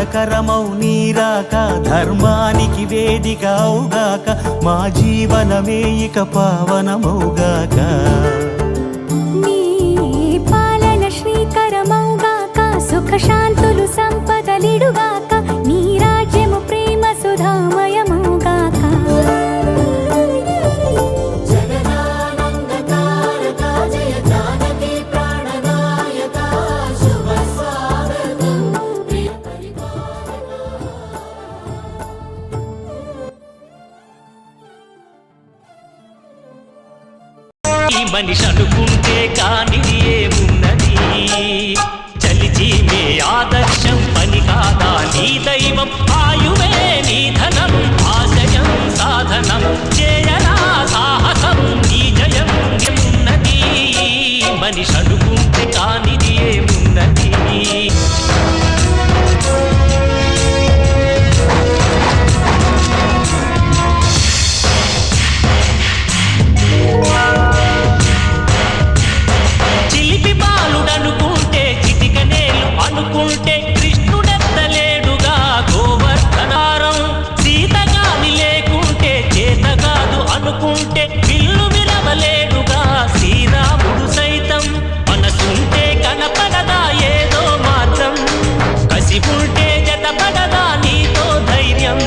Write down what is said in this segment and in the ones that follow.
మంగళకరమౌ నీరాక ధర్మానికి వేదిక అవుగాక మా జీవనమే ఇక పావనమౌగాక నీ పాలన శ్రీకరమౌగాక సుఖ శాంతులు సంపదలిడుగాక నీ రాజ్యము ప్రేమ సుధామయమౌగాక మనిషి అనుకుంటే కానిది ఏమున్నది చలిచి మే ఆదర్శం పని కాదా నీ దైవం ఆయువే నీ ధనం ఆశయం సాధనం చేయరా సాహసం నీ జయం ఉన్నది మనిషి అనుకుంటే కానిది ఏమున్నది అనుకుంటే కృష్ణుడెత్తలేడుగా గోవర్ధనారం సీతగాని లేకుంటే చేత కాదు అనుకుంటే విల్లు విరవలేడుగా శ్రీరాముడు సైతం మనసుంటే కనపడదా ఏదో మాత్రం కసి ఉంటే జతపడదా నీతో ధైర్యం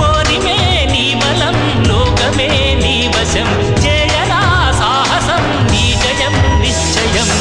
ఓరిమే నీ బలం లోకమే నీ వశం చేయరా సాహసం నీ జయం నిశ్చయం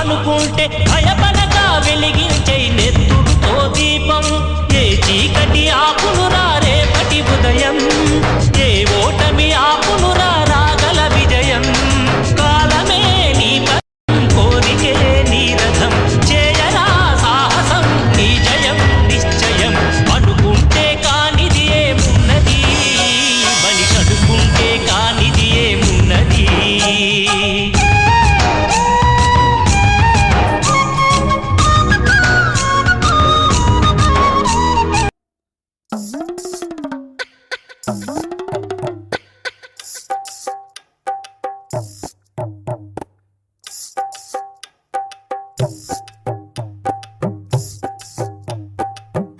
అనుకుంటే భయపడగా వెలిగించే నెత్తుడుతో దీపం ఏ చీకటి ఆపునురా రేపటి ఉదయం ఏ ఓటమి ఆపునురా రాగల విజయం కాలమే నీ కోరికే నీ రథం చేయరా సాహసం నీ జయం నిశ్చయం అనుకుంటే కానిది ఏమున్నది మనిషి అనుకుంటే కానిది ఏమున్నది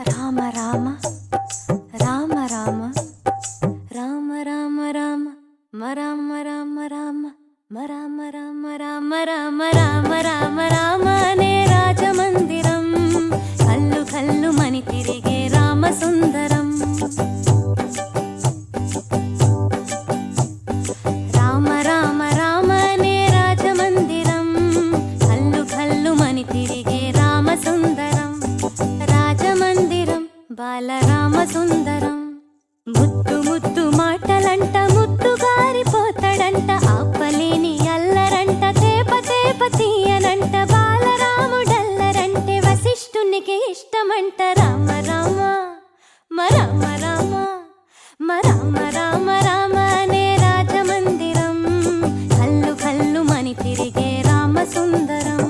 రామ రామ రామ రామ రామ రామ రామ మరామ రామ రామ మరామ రామ రామ రామ రామ రామ రామ అనే రాజమందిరం కల్లు కల్లు మని తిరిగే రామ సుందరం రామ రామ రామ అనే రాజమందిరం కల్లు కల్లు మని తిరిగే రామ సుందరం రాజమందిరం బాలరామ సుందరం ముద్దు ముద్దు మాటలంట ముద్దు గారిపోతాడంట ఆపలేని అల్లరంట తేప తేప తీయనంట బాలరాముడల్లరంటే వశిష్ఠునికి ఇష్టమంట రామ రామ మరామ రామ మరామ రామ రామ అనే రాజమందిరం కల్లు కల్లు మని తిరిగే రామ సుందరం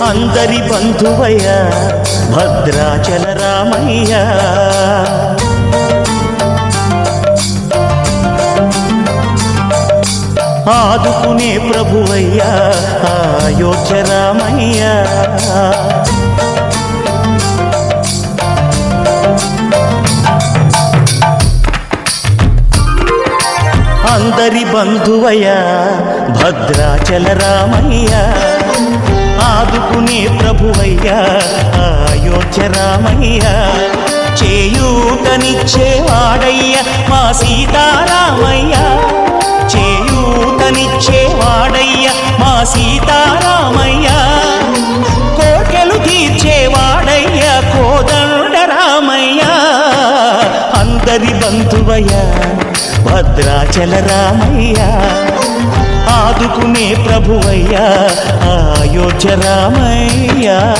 అందరి బంధువయ్య భద్రాచల రామయ్య ఆదుకునే ప్రభువయ్యా అయోధ్య రామయ్యా. అందరి బంధువయ్యా భద్రాచల రామయ్యా. ఆదుకునే ప్రభువయ్యా అయోధ్య రామయ్యా. చేయూతనిచ్చేవాడయ్యా మా సీతారామయ్యా. చేయూతనిచ్చేవాడయ్యా మా సీతారామయ్యా. కోర్కెలు తీర్చేవాడయ్యా కోదండ రామయ్యా. అందరి బంధువయ్యా భద్రాచల రామయ్యా. ఆదుకునే ప్రభువయ్యా అయోధ్య రామయ్యా.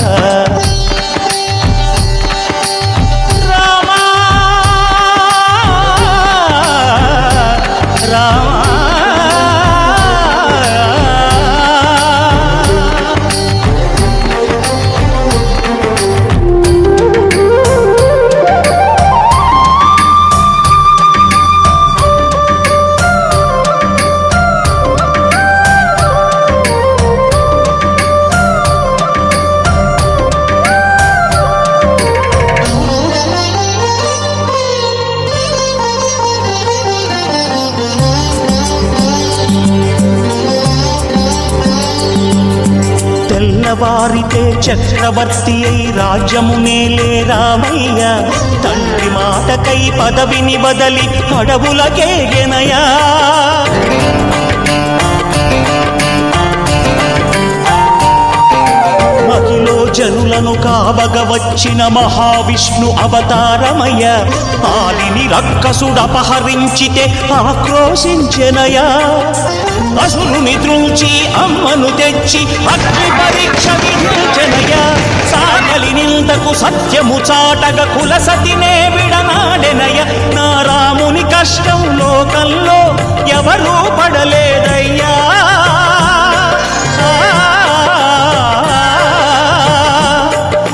తెల్లవారితే చక్రవర్తి అయి రాజ్యమునేలే రామయ్య. తండ్రి మాటకై పదవిని బదలి అడవులకేగెనయా. మహిలో జనులను కావగ వచ్చిన మహావిష్ణు అవతారమయ్య. ఆలిని రక్కసుడపహరించితే ఆక్రోశించెనయా. అసురుని త్రుంచి అమ్మను తెచ్చి అగ్ని పరీక్ష విధించెనయా. సాగలి నిందకు సత్యము చాటగ కులసతినే విడనాడెనయ. నా రాముని కష్టం లోకంలో ఎవరూ పడలేదయ్యా.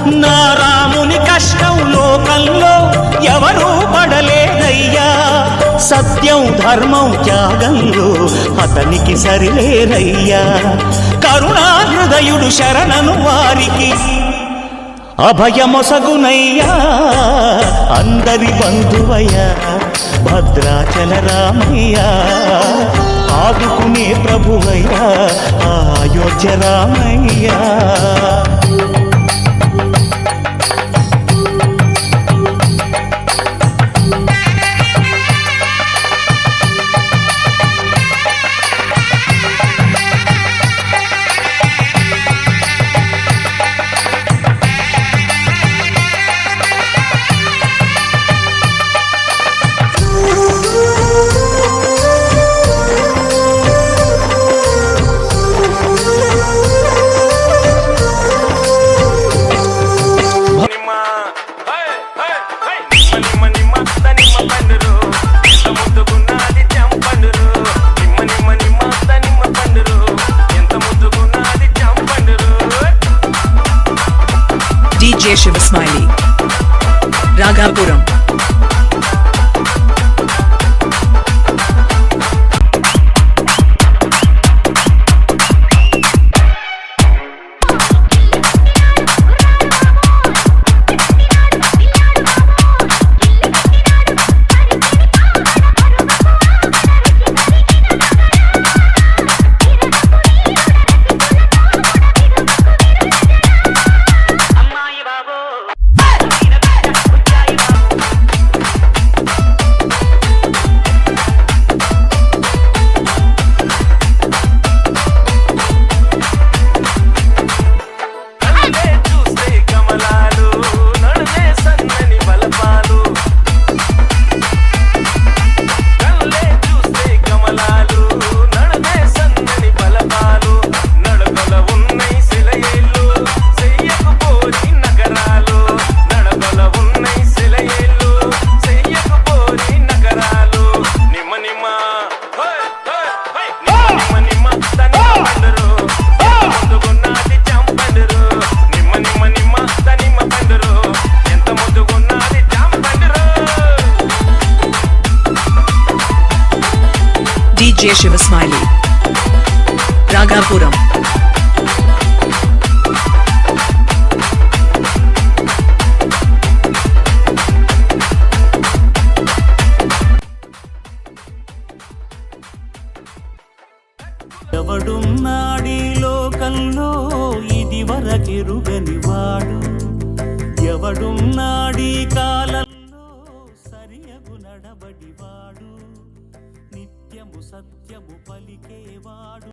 నా రాముని కష్టం లోకంలో ఎవరూ పడలేదయ్యా. సత్యం ధర్మం త్యాగంలో అతనికి సరిలేరయ్యా. కరుణాహృదయుడు శరణను వారికి అభయమొసగునయ్యా. అందరి బంధువయ్యా భద్రాచల రామయ్యా. ఆదుకునే ప్రభువయ్యా అయోధ్య రామయ్యా. DJ Shiva Smiley, Raghapuram. DJ Shiva Smiley. Ragapuram. ఎవడున్నాడీ లోకంలో ఇది వరకెరుగని వాడు, ఎవడున్నాడీ కాలంలో సరియగు నడబడివాడు, నిత్యము సత్యము పలికేవాడు.